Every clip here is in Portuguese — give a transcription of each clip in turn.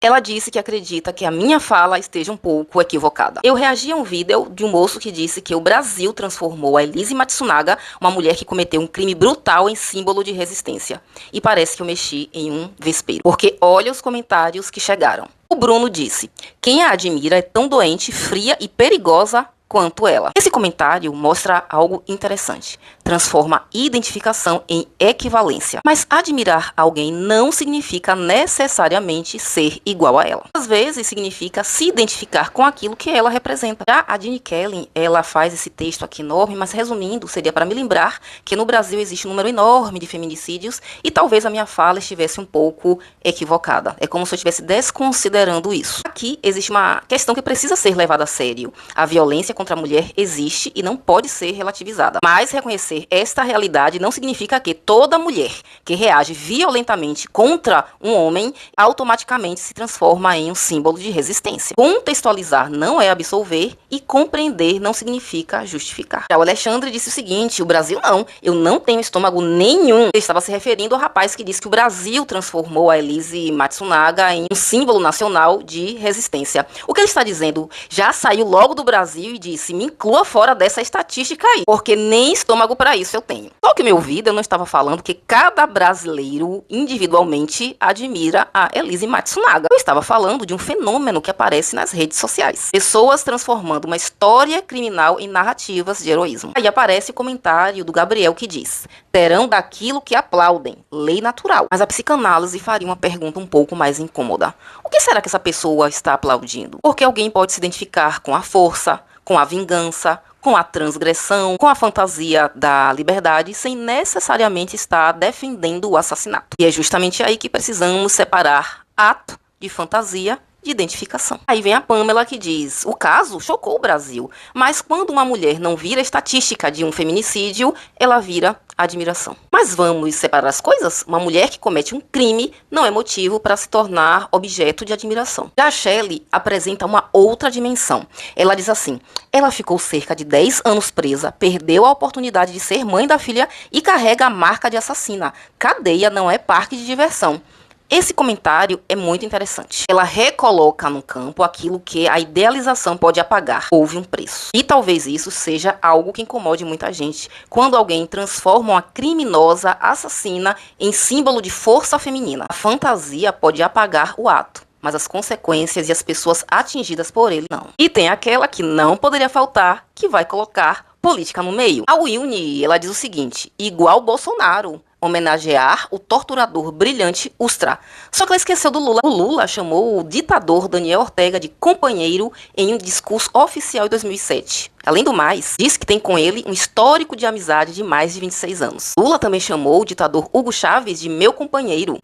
Ela disse que acredita que a minha fala esteja um pouco equivocada. Eu reagi a um vídeo de um moço que disse que o Brasil transformou a Elise Matsunaga, uma mulher que cometeu um crime brutal, em símbolo de resistência. E parece que eu mexi em um vespeiro, porque olha os comentários que chegaram. O Bruno disse: quem a admira é tão doente, fria e perigosa quanto ela. Esse comentário mostra algo interessante. Transforma identificação em equivalência. Mas admirar alguém não significa necessariamente ser igual a ela. Às vezes significa se identificar com aquilo que ela representa. Já a Jeannie Kelly, ela faz esse texto aqui enorme, mas resumindo, seria para me lembrar que no Brasil existe um número enorme de feminicídios e talvez a minha fala estivesse um pouco equivocada. É como se eu estivesse desconsiderando isso. Aqui existe uma questão que precisa ser levada a sério. A violência contra a mulher existe e não pode ser relativizada. Mas reconhecer esta realidade não significa que toda mulher que reage violentamente contra um homem automaticamente se transforma em um símbolo de resistência. Contextualizar não é absolver e compreender não significa justificar. Já o Alexandre disse o seguinte: o Brasil não, eu não tenho estômago nenhum. Ele estava se referindo ao rapaz que disse que o Brasil transformou a Elise Matsunaga em um símbolo nacional de resistência. O que ele está dizendo? Já saiu logo do Brasil e disse: me inclua fora dessa estatística aí, porque nem estômago para isso eu tenho. Só que meu vídeo eu não estava falando que cada brasileiro individualmente admira a Elise Matsunaga. Eu estava falando de um fenômeno que aparece nas redes sociais. Pessoas transformando uma história criminal em narrativas de heroísmo. Aí aparece o comentário do Gabriel que diz: terão daquilo que aplaudem, lei natural. Mas a psicanálise faria uma pergunta um pouco mais incômoda. O que será que essa pessoa está aplaudindo? Porque alguém pode se identificar com a força, com a vingança, com a transgressão, com a fantasia da liberdade, sem necessariamente estar defendendo o assassinato. E é justamente aí que precisamos separar ato de fantasia de identificação. Aí vem a Pamela que diz: o caso chocou o Brasil, mas quando uma mulher não vira estatística de um feminicídio, ela vira admiração. Mas vamos separar as coisas? Uma mulher que comete um crime não é motivo para se tornar objeto de admiração. Já a Shelley apresenta uma outra dimensão. Ela diz assim: ela ficou cerca de 10 anos presa, perdeu a oportunidade de ser mãe da filha e carrega a marca de assassina. Cadeia não é parque de diversão. Esse comentário é muito interessante. Ela recoloca no campo aquilo que a idealização pode apagar. Houve um preço. E talvez isso seja algo que incomode muita gente. Quando alguém transforma uma criminosa assassina em símbolo de força feminina. A fantasia pode apagar o ato, mas as consequências e as pessoas atingidas por ele não. E tem aquela que não poderia faltar, que vai colocar política no meio. A Wilne, ela diz o seguinte: igual Bolsonaro, homenagear o torturador brilhante Ustra. Só que ela esqueceu do Lula. O Lula chamou o ditador Daniel Ortega de companheiro em um discurso oficial em 2007. Além do mais, diz que tem com ele um histórico de amizade de mais de 26 anos. Lula também chamou o ditador Hugo Chávez de meu companheiro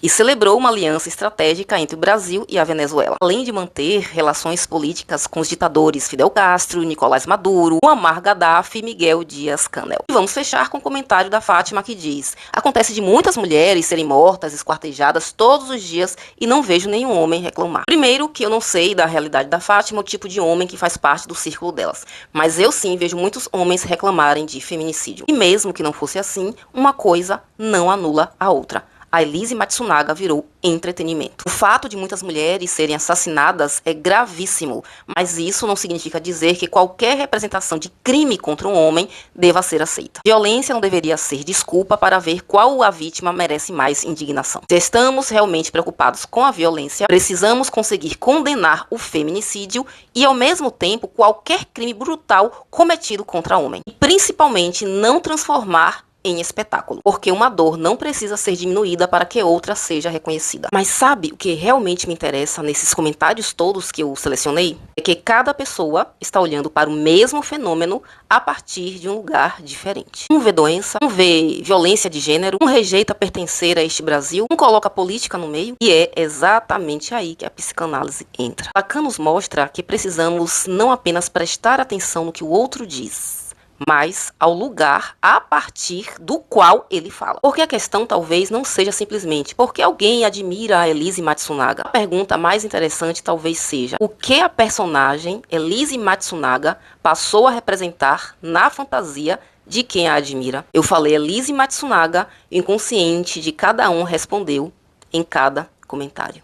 e celebrou uma aliança estratégica entre o Brasil e a Venezuela, além de manter relações políticas com os ditadores Fidel Castro, Nicolás Maduro, Muammar Gaddafi e Miguel Dias-Canel. E vamos fechar com o comentário da Fátima que diz: acontece de muitas mulheres serem mortas, esquartejadas todos os dias e não vejo nenhum homem reclamar. Primeiro que eu não sei da realidade da Fátima o tipo de homem que faz parte do círculo delas, mas eu sim vejo muitos homens reclamarem de feminicídio. E mesmo que não fosse assim, uma coisa não anula a outra. A Elise Matsunaga virou entretenimento. O fato de muitas mulheres serem assassinadas é gravíssimo, mas isso não significa dizer que qualquer representação de crime contra um homem deva ser aceita. Violência não deveria ser desculpa para ver qual a vítima merece mais indignação. Se estamos realmente preocupados com a violência, precisamos conseguir condenar o feminicídio e, ao mesmo tempo, qualquer crime brutal cometido contra homem. E, principalmente, não transformar em espetáculo, porque uma dor não precisa ser diminuída para que outra seja reconhecida. Mas sabe o que realmente me interessa nesses comentários todos que eu selecionei? É que cada pessoa está olhando para o mesmo fenômeno a partir de um lugar diferente. Um vê doença, um vê violência de gênero, um rejeita pertencer a este Brasil, um coloca política no meio, e é exatamente aí que a psicanálise entra. Lacan nos mostra que precisamos não apenas prestar atenção no que o outro diz, mas ao lugar a partir do qual ele fala. Porque a questão talvez não seja simplesmente porque alguém admira a Elise Matsunaga. A pergunta mais interessante talvez seja: o que a personagem Elise Matsunaga passou a representar na fantasia de quem a admira? Eu falei Elise Matsunaga, o inconsciente de cada um respondeu em cada comentário.